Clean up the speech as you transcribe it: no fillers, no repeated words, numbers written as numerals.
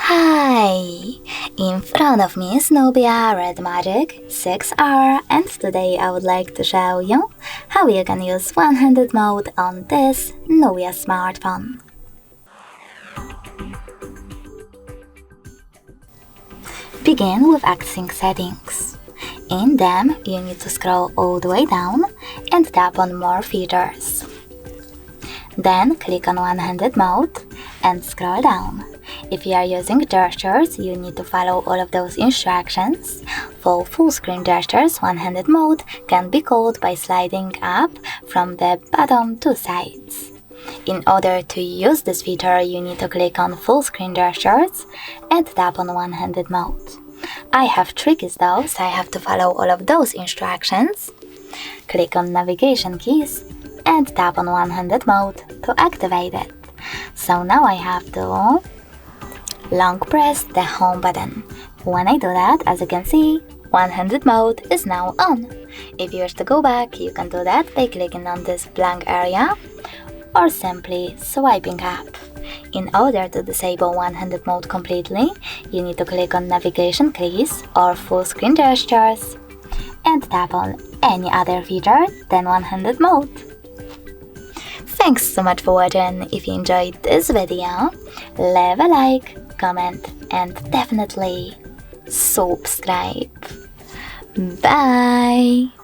Hi! In front of me is Nubia Red Magic 6R, and today I would like to show you how you can use one-handed mode on this Nubia smartphone. Begin with Sync settings. In them, you need to scroll all the way down and tap on More Features. Then click on one-handed mode and scroll down. If you are using gestures, you need to follow all of those instructions. For full screen gestures, one-handed mode can be called by sliding up from the bottom to sides. In order to use this feature, you need to click on full screen gestures and tap on one-handed mode. I have 3 keys though, so I have to follow all of those instructions. Click on navigation keys and tap on one-handed mode to activate it. So now I have to long press the home button. When I do that, as you can see, one-handed mode is now on. If you wish to go back, you can do that by clicking on this blank area or simply swiping up. In order to disable one-handed mode completely, you need to click on navigation keys or full screen gestures and tap on any other feature than one-handed mode. Thanks so much for watching. If you enjoyed this video, leave a like, comment, and definitely subscribe. Bye!